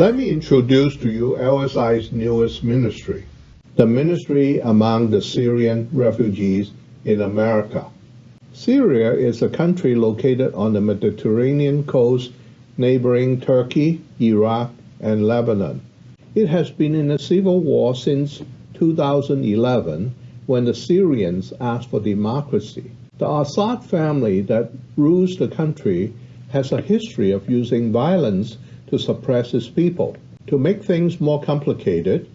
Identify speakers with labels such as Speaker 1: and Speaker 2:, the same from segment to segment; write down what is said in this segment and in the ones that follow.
Speaker 1: Let me introduce to you LSI's newest ministry, the ministry among the Syrian refugees in America. Syria is a country located on the Mediterranean coast neighboring Turkey, Iraq, and Lebanon. It has been in a civil war since 2011 when the Syrians asked for democracy. The Assad family that rules the country has a history of using violence to suppress its people. To make things more complicated,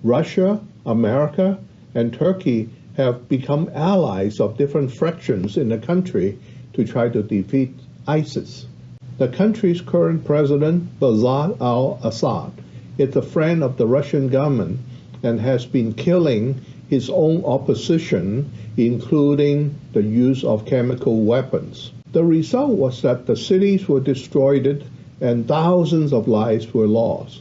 Speaker 1: Russia, America, and Turkey have become allies of different fractions in the country to try to defeat ISIS. The country's current president, Bashar al-Assad, is a friend of the Russian government and has been killing his own opposition, including the use of chemical weapons. The result was that the cities were destroyed and thousands of lives were lost.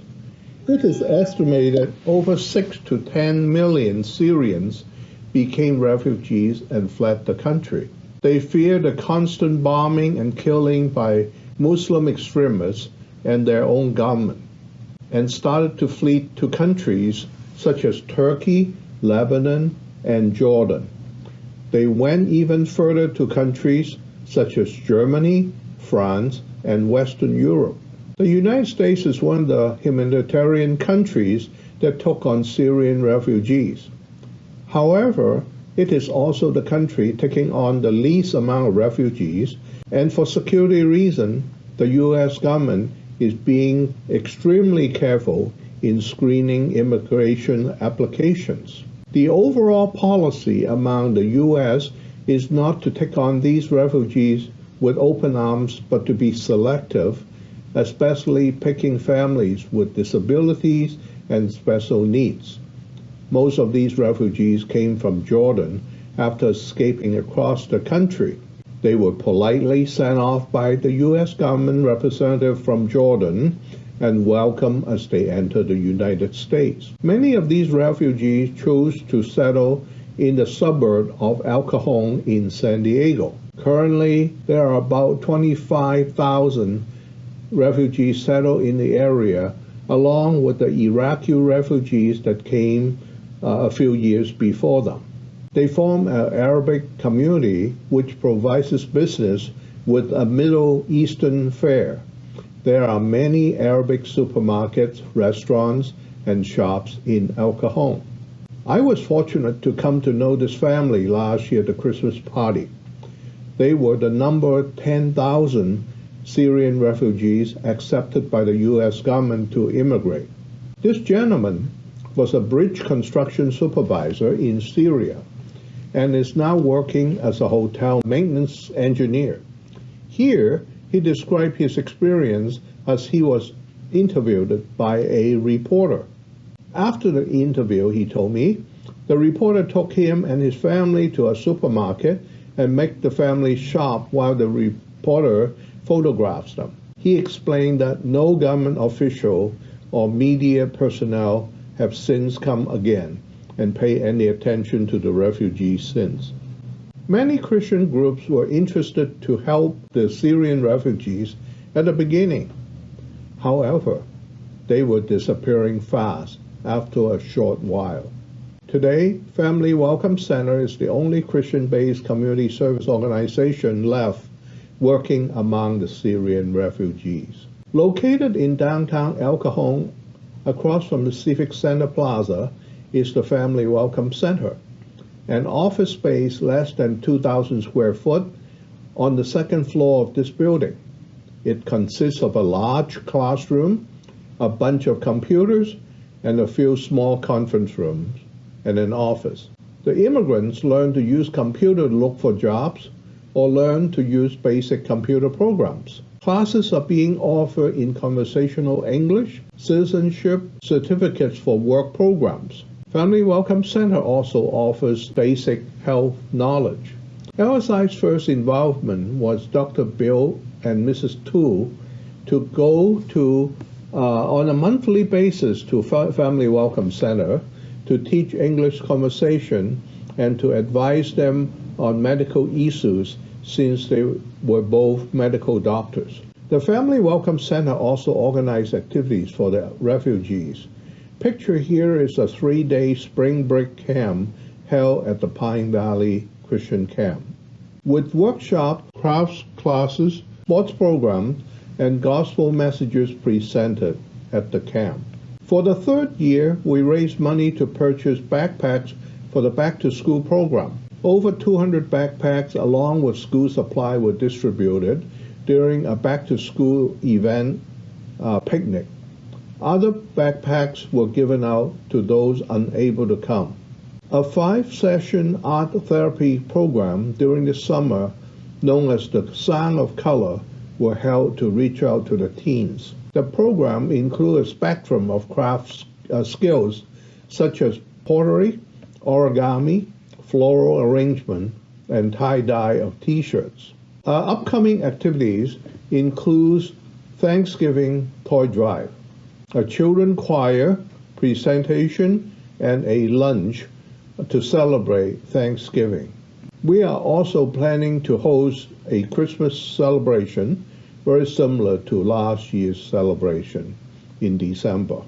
Speaker 1: It is estimated over 6 to 10 million Syrians became refugees and fled the country. They fear the constant bombing and killing by Muslim extremists and their own government, and started to flee to countries such as Turkey, Lebanon, and Jordan. They went even further to countries such as Germany, France, and Western Europe. The United States is one of the humanitarian countries that took on Syrian refugees. However, it is also the country taking on the least amount of refugees, and for security reasons, the U.S. government is being extremely careful in screening immigration applications. The overall policy among the U.S. is not to take on these refugees with open arms, but to be selective, especially picking families with disabilities and special needs. Most of these refugees came from Jordan after escaping across the country. They were politely sent off by the U.S. government representative from Jordan and welcomed as they entered the United States. Many of these refugees chose to settle in the suburb of El Cajon in San Diego. Currently, there are about 25,000 refugees settled in the area, along with the Iraqi refugees that came a few years before them. They form an Arabic community which provides its business with a Middle Eastern fare. There are many Arabic supermarkets, restaurants, and shops in El Cajon. I was fortunate to come to know this family last year at the Christmas party. They were the number 10,000 Syrian refugees accepted by the U.S. government to immigrate. This gentleman was a bridge construction supervisor in Syria and is now working as a hotel maintenance engineer. Here, he described his experience as he was interviewed by a reporter. After the interview, he told me, the reporter took him and his family to a supermarket and made the family shop while the reporter photographs them. He explained that no government official or media personnel have since come again and pay any attention to the refugees since. Many Christian groups were interested to help the Syrian refugees at the beginning. However, they were disappearing fast after a short while. Today, Family Welcome Center is the only Christian-based community service organization left working among the Syrian refugees. Located in downtown El Cajon, across from the Civic Center Plaza, is the Family Welcome Center, an office space less than 2,000 square foot on the second floor of this building. It consists of a large classroom, a bunch of computers, and a few small conference rooms, and an office. The immigrants learn to use computer to look for jobs or learn to use basic computer programs. Classes are being offered in conversational English, citizenship, certificates for work programs. Family Welcome Center also offers basic health knowledge. LSI's first involvement was Dr. Bill and Mrs. Tu to go to on a monthly basis to Family Welcome Center to teach English conversation and to advise them on medical issues since they were both medical doctors. The Family Welcome Center also organized activities for the refugees. Picture here is a 3-day spring break camp held at the Pine Valley Christian Camp, with workshop, crafts classes, sports programs, and gospel messages presented at the camp. For the third year, we raised money to purchase backpacks for the back-to-school program. Over 200 backpacks along with school supply were distributed during a back-to-school event picnic. Other backpacks were given out to those unable to come. A 5-session art therapy program during the summer, known as the Sound of Color, were held to reach out to the teens. The program included a spectrum of craft skills such as pottery, origami, floral arrangement, and tie-dye of t-shirts. Upcoming activities include Thanksgiving toy drive, a children choir presentation, and a lunch to celebrate Thanksgiving. We are also planning to host a Christmas celebration very similar to last year's celebration in December.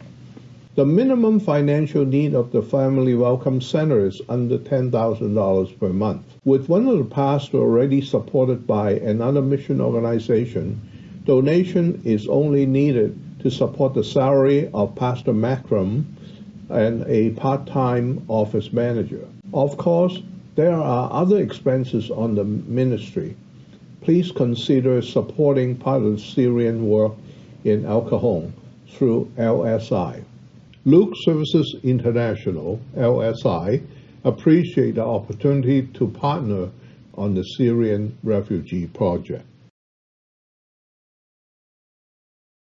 Speaker 1: The minimum financial need of the Family Welcome Center is under $10,000 per month. With one of the pastors already supported by another mission organization, donation is only needed to support the salary of Pastor Macram and a part-time office manager. Of course, there are other expenses on the ministry. Please consider supporting part of the Syrian work in El Cajon through LSI. Luke Services International, LSI, appreciate the opportunity to partner on the Syrian Refugee Project.